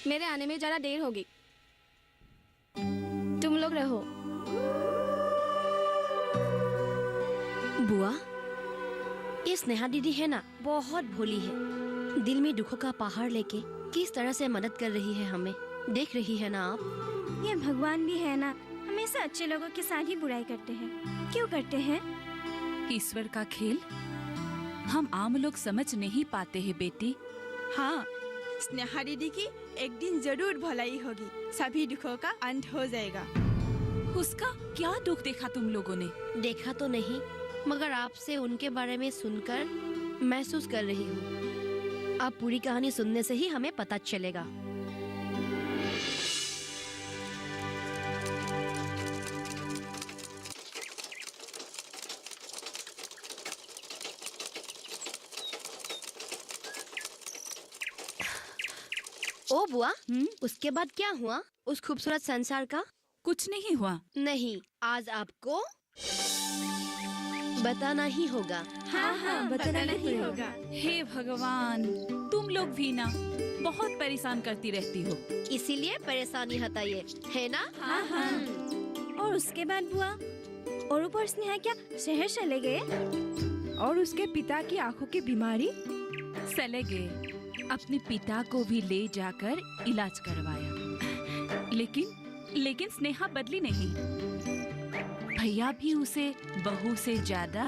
मेरे आने में जरा देर होगी, तुम लोग रहो। बुआ, ये स्नेहा दीदी है ना, बहुत भोली है। दिल में दुखों का पहाड़ लेके किस तरह से मदद कर रही है हमें, देख रही है ना आप। ये भगवान भी है ना, हमेशा अच्छे लोगों के साथ ही बुराई करते हैं। क्यों करते हैं? ईश्वर का खेल हम आम लोग समझ नहीं पाते हैं बेटी। हाँ, स्नेहा दीदी की एक दिन जरूर भलाई होगी, सभी दुखों का अंत हो जाएगा। उसका क्या दुख देखा तुम लोगों ने? देखा तो नहीं, मगर आपसे उनके बारे में सुनकर महसूस कर रही हूँ। अब पूरी कहानी सुनने से ही हमें पता चलेगा। ओ बुआ, उसके बाद क्या हुआ उस खूबसूरत संसार का? कुछ नहीं हुआ। नहीं, आज आपको बताना ही होगा। हाँ, बताना नहीं होगा। हे भगवान, तुम लोग भी ना बहुत परेशान करती रहती हो। इसीलिए परेशानी हटाइए, है ना? हाँ। और उसके बाद बुआ, और ऊपर स्नेहा क्या शहर चले गए? और उसके पिता की आंखों की बीमारी? चले गए, अपने पिता को भी ले जाकर इलाज करवाया। लेकिन स्नेहा बदली नहीं। भैया भी उसे बहू से ज्यादा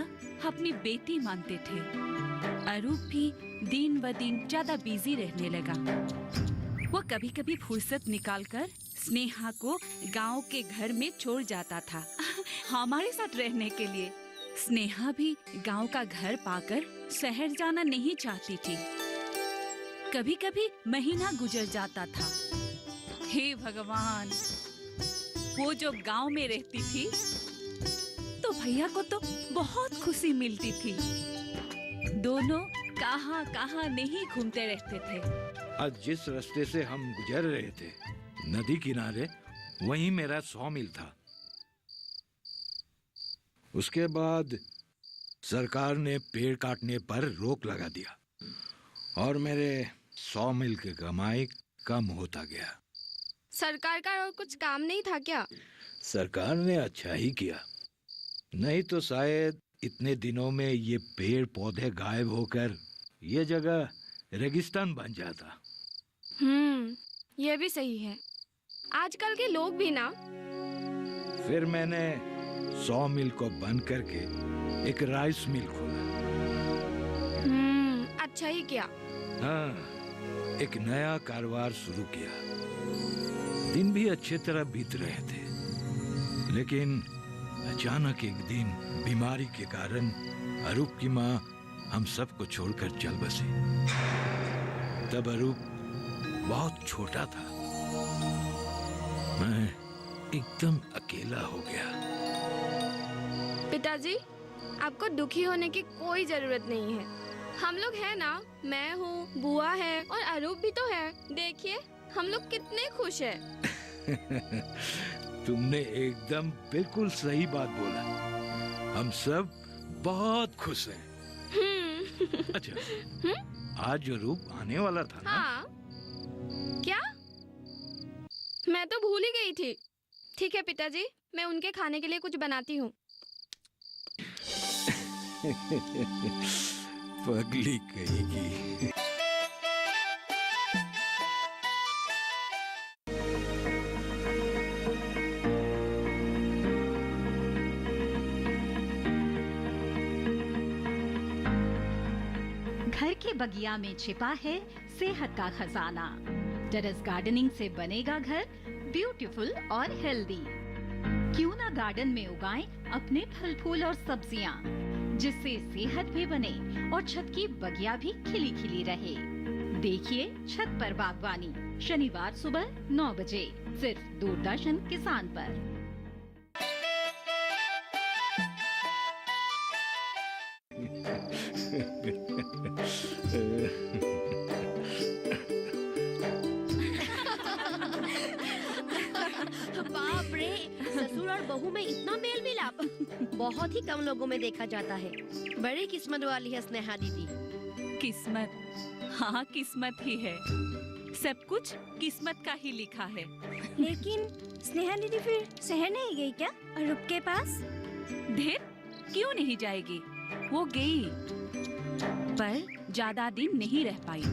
अपनी बेटी मानते थे। अरूप भी दिन ब दिन ज्यादा बिजी रहने लगा। वो कभी कभी फुर्सत निकालकर स्नेहा को गांव के घर में छोड़ जाता था हमारे साथ रहने के लिए। स्नेहा भी गांव का घर पाकर शहर जाना नहीं चाहती थी। कभी कभी महीना गुजर जाता था। हे भगवान, वो जो गांव में रहती थी तो भैया को तो बहुत खुशी मिलती थी। दोनों कहां कहां नहीं घूमते रहते थे। आज जिस रास्ते से हम गुजर रहे थे, नदी किनारे, वहीं मेरा सॉमिल था। उसके बाद सरकार ने पेड़ काटने पर रोक लगा दिया और मेरे सॉमिल की कमाई कम होता गया। सरकार का और कुछ काम नहीं था क्या? सरकार ने अच्छा ही किया, नहीं तो शायद इतने दिनों में ये पेड़ पौधे गायब होकर ये जगह रेगिस्तान बन जाता। ये भी सही है। आजकल के लोग भी ना। फिर मैंने सॉमिल को बंद करके एक राइस मिल खोला। अच्छा ही किया। हाँ, एक नया कारोबार शुरू किया। दिन भी अच्छे तरह बीत रहे थे, लेकिन अचानक एक दिन बीमारी के कारण अरूप की माँ हम सबको छोड़कर चल बसी। तब अरूप बहुत छोटा था। मैं एकदम अकेला हो गया। पिताजी, आपको दुखी होने की कोई जरूरत नहीं है। हम लोग हैं ना, मैं हूँ, बुआ है और अरूप भी तो है। देखिए हम लोग कितने खुश हैं। तुमने एकदम बिल्कुल सही बात बोला। हम सब बहुत खुश हैं। अच्छा, आज अरूप आने वाला था ना? हाँ। क्या? मैं तो भूल ही गई थी। ठीक है पिताजी, मैं उनके खाने के लिए कुछ बनाती हूँ। पगली कहेगी। घर के बगिया में छिपा है सेहत का खजाना। टेरेस गार्डनिंग से बनेगा घर ब्यूटीफुल और हेल्दी। क्यों ना गार्डन में उगाएं अपने फल फूल और सब्जियां, जिससे सेहत भी बने और छत की बगिया भी खिली खिली रहे। देखिए छत पर बागवानी, शनिवार सुबह 9 बजे सिर्फ दूरदर्शन किसान पर। बाप रे, ससुर और बहू में इतना मेल मिलाप बहुत ही कम लोगों में देखा जाता है। बड़ी किस्मत वाली है स्नेहा दीदी। किस्मत? हाँ, किस्मत ही है। सब कुछ किस्मत का ही लिखा है। लेकिन स्नेहा दीदी फिर शहर नहीं गई क्या अरूप के पास? ढेर क्यों नहीं जाएगी, वो गई, पर ज्यादा दिन नहीं रह पाई।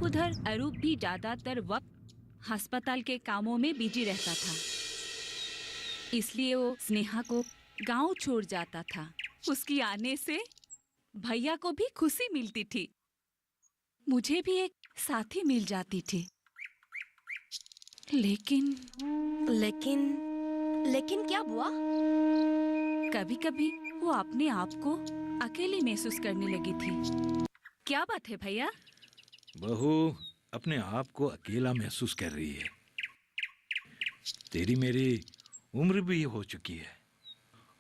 उधर अरूप भी ज्यादातर वक्त अस्पताल के कामों में बिजी रहता था, इसलिए वो स्नेहा को गांव छोड़ जाता था। उसकी आने से भैया को भी खुशी मिलती थी, मुझे भी एक साथी मिल जाती थी। लेकिन लेकिन क्या बुआ? कभी कभी वो अपने आप को अकेली महसूस करने लगी थी। क्या बात है भैया? बहू अपने आप को अकेला महसूस कर रही है। तेरी मेरी उम्र भी हो चुकी है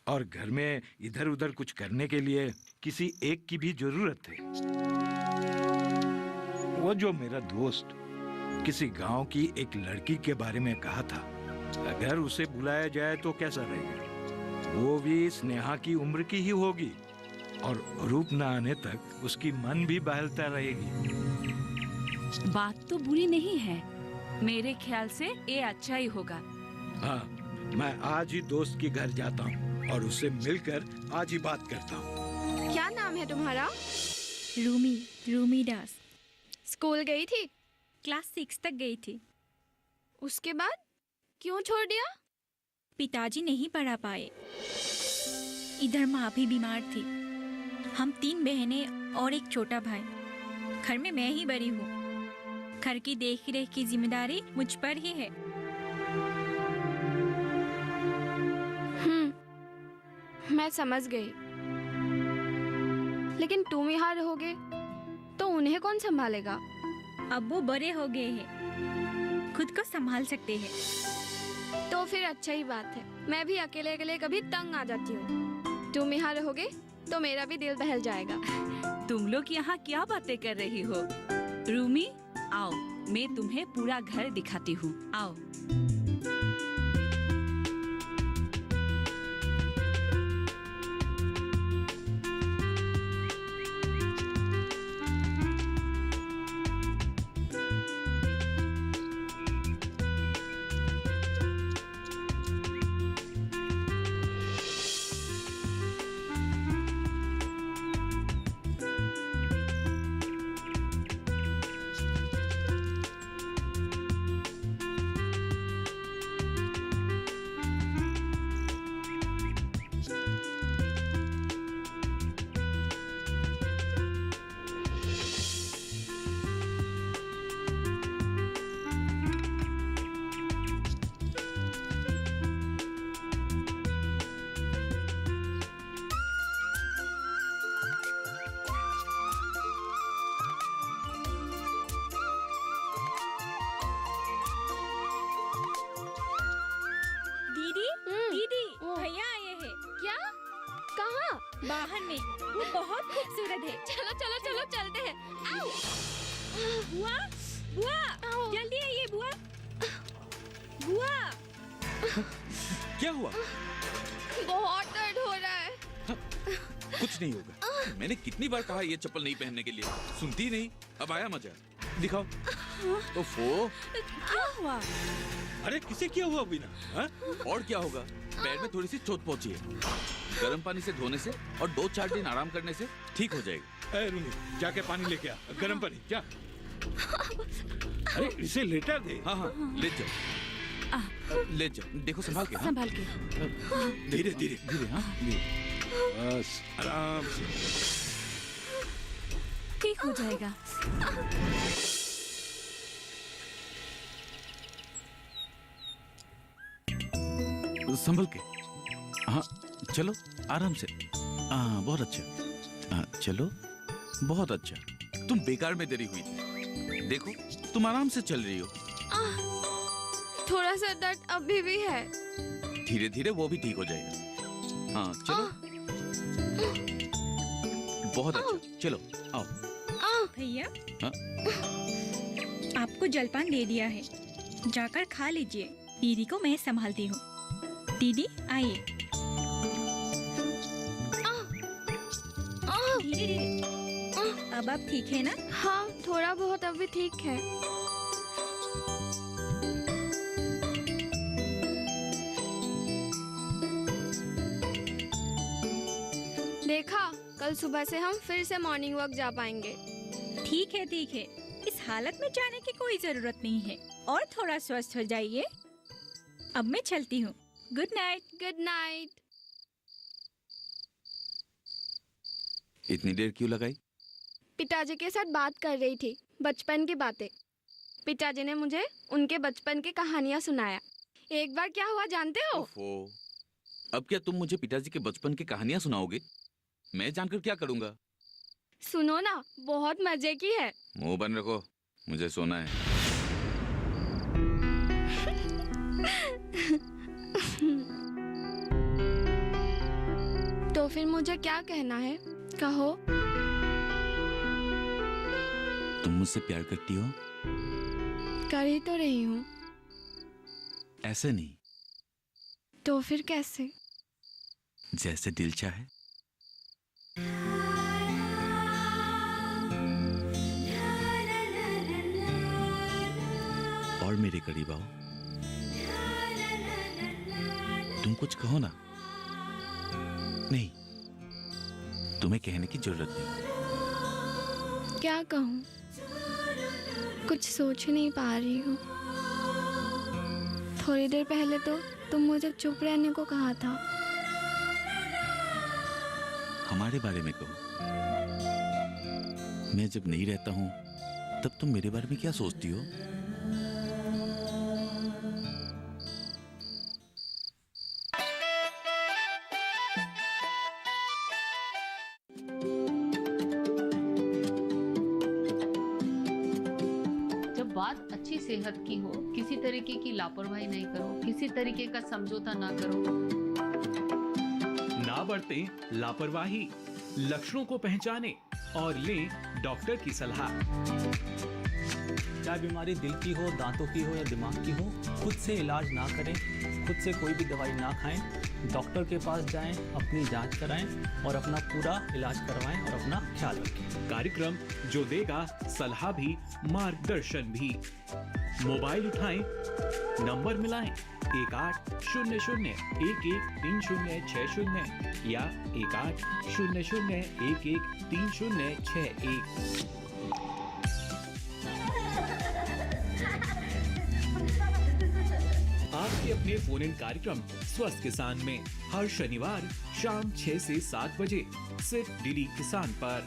और घर में इधर उधर कुछ करने के लिए किसी एक की भी जरूरत है। वो जो मेरा दोस्त किसी गांव की एक लड़की के बारे में कहा था, अगर उसे बुलाया जाए तो कैसा रहेगा? वो भी स्नेहा की उम्र की ही होगी और रूप न आने तक उसकी मन भी बहलता रहेगी। बात तो बुरी नहीं है, मेरे ख्याल से ये अच्छा ही होगा। हाँ, मैं आज ही दोस्त के घर जाता हूँ और उससे मिलकर आज ही बात करता हूँ। क्या नाम है तुम्हारा? रूमी दास। स्कूल गई थी? क्लास 6 तक गई थी। उसके बाद क्यों छोड़ दिया? पिताजी नहीं पढ़ा पाए। इधर माँ भी बीमार थी। हम 3 बहनें और एक छोटा भाई। घर में मैं ही बड़ी हूँ। घर की देख रेख की जिम्मेदारी मुझ पर ही है। मैं समझ गई, लेकिन तुम यहाँ रहोगे तो उन्हें कौन संभालेगा? अब वो बड़े हो गए हैं, खुद को संभाल सकते हैं। तो फिर अच्छा ही बात है। मैं भी अकेले अकेले कभी तंग आ जाती हूँ। तुम यहाँ रहोगे तो मेरा भी दिल बहल जाएगा। तुम लोग यहाँ क्या बातें कर रही हो? रूमी, आओ, मैं तुम्हें पूरा घर दिखाती हूँ, आओ। बाहर में, वो बहुत खूबसूरत है। चलो चलो चलो चलते हैं। आओ। बुआ, बुआ, जल्दी आइए बुआ। बुआ। क्या हुआ? बहुत दर्द हो रहा है। कुछ नहीं होगा। मैंने कितनी बार कहा ये चप्पल नहीं पहनने के लिए, सुनती नहीं। अब आया मजा, दिखाओ। ओफो, क्या हुआ? अरे किसे क्या हुआ बिना? हाँ? और क्या होगा, पैर में थोड़ी सी चोट पहुंची है। गर्म पानी से धोने से और 2-4 दिन आराम करने से ठीक हो जाएगा। ए रूमी, जाके पानी लेके आ, गर्म पानी। क्या? अरे इसे लेटा दे। हाँ हाँ, ले जाओ, ले जाओ। देखो संभाल के। हाँ? संभाल के। धीरे धीरे धीरे। हाँ, बस आराम से। ठीक हो जाएगा। संभल के। हाँ, चलो आराम से। हाँ, बहुत अच्छा। हाँ, चलो, बहुत अच्छा। तुम बेकार में देरी हुई थी। देखो, तुम आराम से चल रही हो। थोड़ा सा दर्द अभी भी है। धीरे धीरे वो भी ठीक हो जाएगा। हाँ, चलो। बहुत अच्छा, चलो आओ। भैया, हाँ? आपको जलपान दे दिया है, जाकर खा लीजिए। दीदी को मैं संभालती हूँ। दीदी आइए। धीरे। अब आप ठीक है ना? हाँ, थोड़ा बहुत अभी ठीक है। कल सुबह से हम फिर से मॉर्निंग वॉक जा पाएंगे। ठीक है ठीक है, इस हालत में जाने की कोई जरूरत नहीं है। और थोड़ा स्वस्थ हो जाइए। अब मैं चलती हूँ। Good night. Good night. इतनी देर क्यों लगाई? पिताजी के साथ बात कर रही थी, बचपन की बातें। पिताजी ने मुझे उनके बचपन की कहानियां सुनाया। एक बार क्या हुआ जानते हो? ओफो, अब क्या तुम मुझे पिताजी के बचपन की कहानियां सुनाओगे? मैं जानकर क्या करूंगा? सुनो ना, बहुत मजे की है। मुंह बंद रखो, मुझे सोना है। तो फिर मुझे क्या कहना है? कहो। तुम मुझसे प्यार करती हो? कर ही तो रही हूँ। ऐसे नहीं, तो फिर कैसे? जैसे दिल चाहे। और मेरे करीब आओ। तुम कुछ कहो ना। नहीं, तुम्हें कहने की जरूरत नहीं। क्या कहूँ? कुछ सोच नहीं पा रही हूँ। थोड़ी देर पहले तो तुम मुझे चुप रहने को कहा था। हमारे बारे में कहो। मैं जब नहीं रहता हूं तब तुम मेरे बारे में क्या सोचती हो? जब बात अच्छी सेहत की हो, किसी तरीके की लापरवाही नहीं करो, किसी तरीके का समझौता ना करो। ना बरतें लापरवाही, लक्षणों को पहचानें और लें डॉक्टर की सलाह। चाहे बीमारी दिल की हो, दांतों की हो या दिमाग की हो, खुद से इलाज ना करें, खुद से कोई भी दवाई ना खाएं, डॉक्टर के पास जाएं, अपनी जांच कराएं और अपना पूरा इलाज करवाएं और अपना ख्याल रखें। कार्यक्रम जो देगा सलाह भी, मार्गदर्शन भी। मोबाइल उठाएं, नंबर मिलाएं 1800113060 या 1800113061। आपके अपने फोन इन कार्यक्रम स्वस्थ किसान में हर शनिवार शाम 6 से 7 बजे सिर्फ डीडी किसान पर।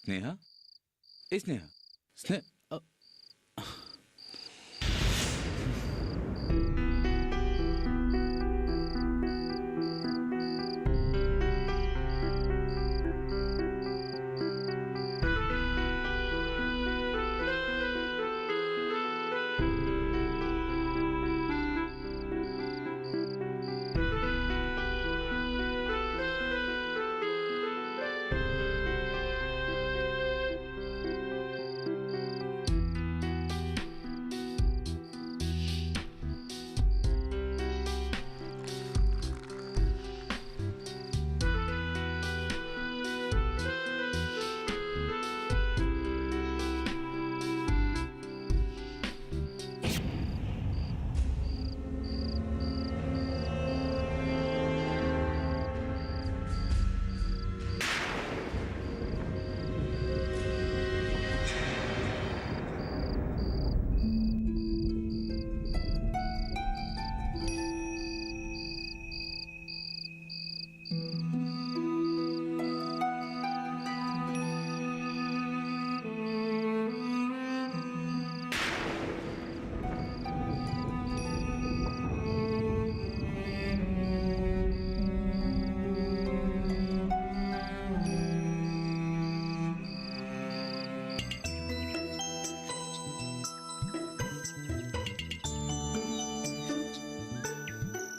स्नेहा, ए स्नेहा,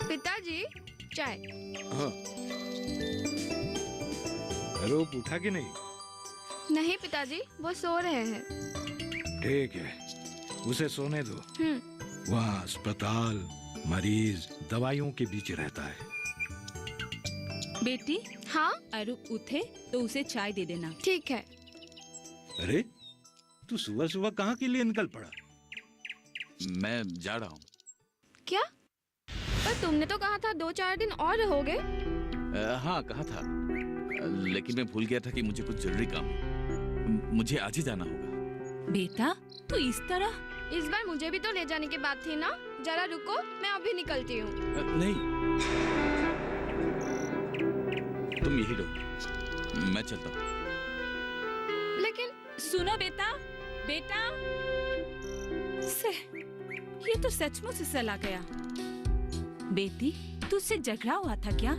पिताजी, चाय। हाँ। रूप उठा कि नहीं? नहीं पिताजी, वो सो रहे हैं। ठीक है, उसे सोने दो। वहाँ अस्पताल, मरीज, दवाइयों के बीच रहता है। बेटी, हाँ? अरूप उठे तो उसे चाय दे देना। ठीक है। अरे, तू सुबह सुबह कहाँ के लिए निकल पड़ा? मैं जा रहा हूँ। क्या? पर तुमने तो कहा था 2-4 दिन और रहोगे। हाँ कहा था, लेकिन मैं भूल गया था कि मुझे कुछ जरूरी काम है। मुझे आज ही जाना होगा। बेटा तो इस तरह? इस बार मुझे भी तो ले जाने की बात थी ना। जरा रुको, मैं अभी निकलती हूँ। नहीं, तुम यही रहो, मैं चलता हूँ। लेकिन सुनो बेटा, बेटा ये तो सचमुच से चला गया। बेटी तुझसे झगड़ा हुआ था क्या?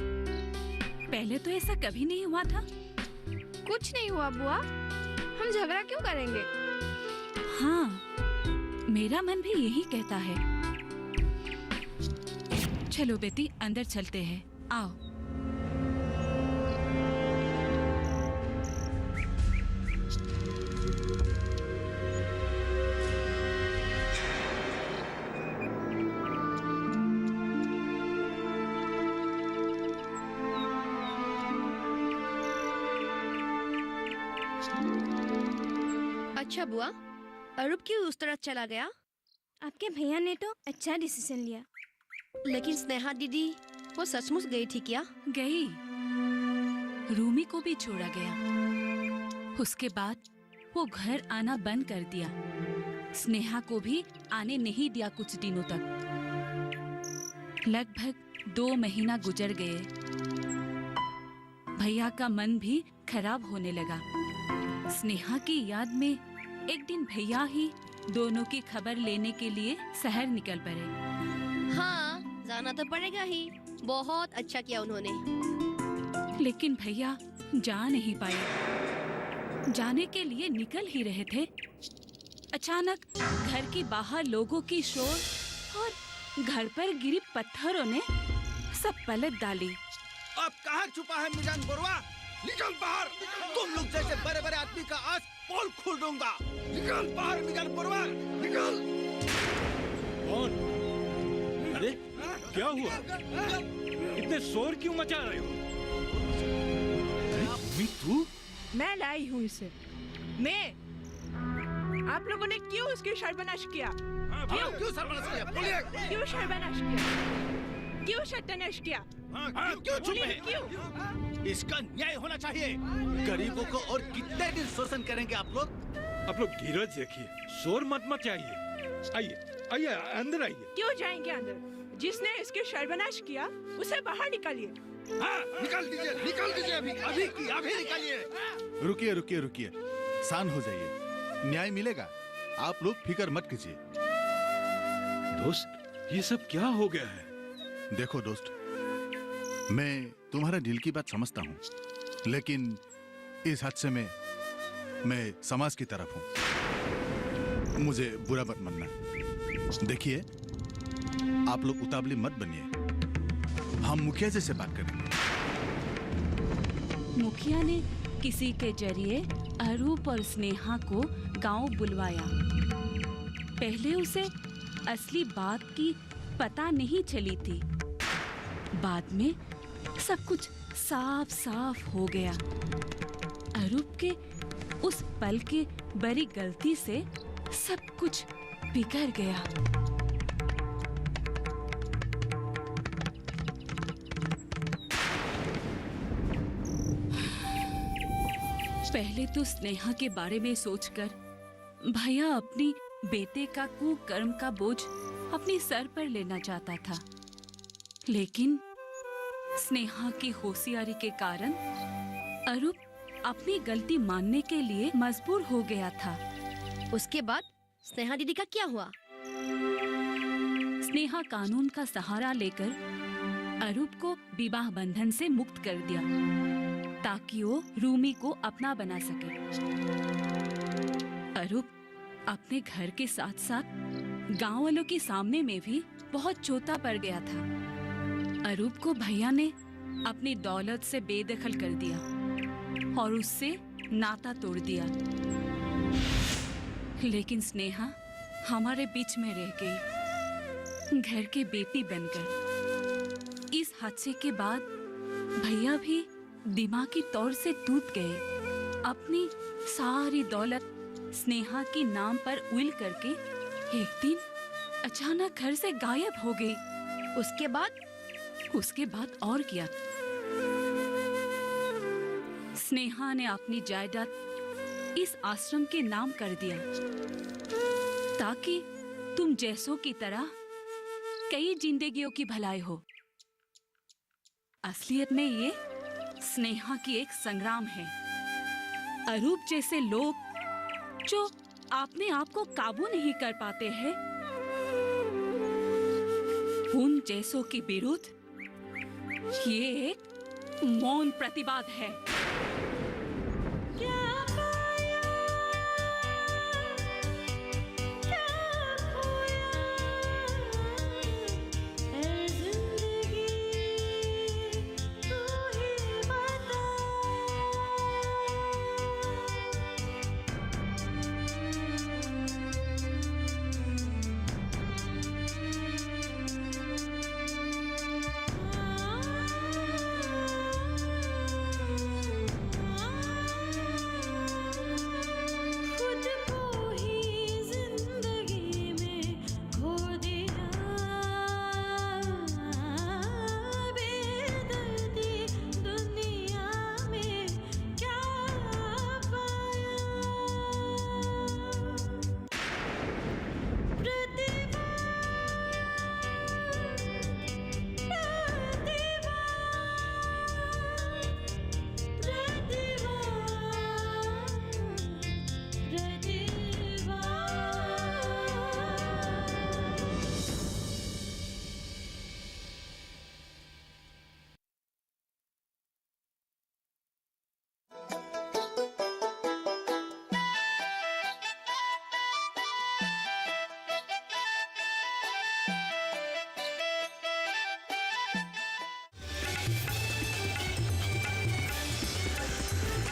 पहले तो ऐसा कभी नहीं हुआ था। कुछ नहीं हुआ बुआ, हम झगड़ा क्यों करेंगे? हाँ, मेरा मन भी यही कहता है। चलो बेटी अंदर चलते हैं, आओ। अच्छा बुआ, अरूप क्यों उस तरह चला गया? आपके भैया ने तो अच्छा डिसीजन लिया। लेकिन स्नेहा दीदी वो सचमुच गई थी क्या? गई, रूमी को भी छोड़ा गया। उसके बाद वो घर आना बंद कर दिया। स्नेहा को भी आने नहीं दिया कुछ दिनों तक। लगभग 2 महीना गुजर गए। भैया का मन भी खराब होने लगा। स्नेहा की याद में एक दिन भैया ही दोनों की खबर लेने के लिए शहर निकल पड़े। हाँ, जाना तो पड़ेगा ही। बहुत अच्छा किया उन्होंने। लेकिन भैया जा नहीं पाए। जाने के लिए निकल ही रहे थे, अचानक घर के बाहर लोगों की शोर और घर पर गिरी पत्थरों ने सब पलट डाली। अब कहाँ छुपा है मिजान बोरवा? निकल बाहर! तुम लोग जैसे बड़े बड़े आदमी का आज पोल खोल दूंगा। निकल बाहर मिजान बोरवा, निकल! कौन? अरे क्या हुआ? इतने शोर क्यों मचा रहे हो? अरे तू? मैं लाई हूँ इसे। मैं। आप लोगों ने क्यों उसकी सर्वनाश किया? क्यों सर्वनाश किया? बोलिए। क्यों सर्वनाश किया? क्यों सत्यानाश किया? क्यों चुप है? क्यों? इसका न्याय होना चाहिए। गरीबों को और कितने दिन शोषण करेंगे आप लोग? आप लोग धीरज रखिए, शोर मत मचाइए। आइए, आइए अंदर आइए। क्यों जाएंगे अंदर? जिसने इसके सर्वनाश किया उसे बाहर निकालिए। हाँ, निकाल दीजिए अभी निकालिए। रुकिए रुकिए रुकिए, शांत हो जाइए, न्याय मिलेगा। आप लोग फिक्र मत कीजिए। दोस्त, ये सब क्या हो गया है? देखो दोस्त, मैं तुम्हारा दिल की बात समझता हूँ, लेकिन इस हादसे में मैं समाज की तरफ हूँ। मुझे बुरा मत मानना। देखिए, आप लोग उतावली मत बनिए। हम मुखिया जी से बात करेंगे। मुखिया ने किसी के जरिए अरूप और स्नेहा को गांव बुलवाया। पहले उसे असली बात की पता नहीं चली थी। बाद में सब कुछ साफ साफ हो गया। अरूप के उस पल की बड़ी गलती से सब कुछ बिगड़ गया। पहले तो स्नेहा के बारे में सोचकर भैया अपनी बेटे का कुकर्म का बोझ अपने सर पर लेना चाहता था, लेकिन स्नेहा की होशियारी के कारण अरूप अपनी गलती मानने के लिए मजबूर हो गया था। उसके बाद स्नेहा दीदी का क्या हुआ? स्नेहा कानून का सहारा लेकर अरूप को विवाह बंधन से मुक्त कर दिया ताकि वो रूमी को अपना बना सके। अरूप अपने घर के साथ साथ गांव वालों के सामने में भी बहुत चौथा पड़ गया था। अरूप को भैया ने अपनी दौलत से बेदखल कर दिया और उससे नाता तोड़ दिया। लेकिन स्नेहा हमारे बीच में रह गई, घर की बेटी बनकर। इस हादसे के बाद भैया भी दिमागी तौर से टूट गए। अपनी सारी दौलत स्नेहा के नाम पर उइल करके एक दिन अचानक घर से गायब हो गई। उसके बाद और क्या? स्नेहा ने अपनी जायदाद इस आश्रम के नाम कर दिया ताकि तुम जैसों की तरह कई जिंदगियों की भलाई हो। असलियत में ये स्नेहा की एक संग्राम है। अरूप जैसे लोग जो अपने आप को काबू नहीं कर पाते हैं, उन जैसों के विरुद्ध ये एक मौन प्रतिवाद है।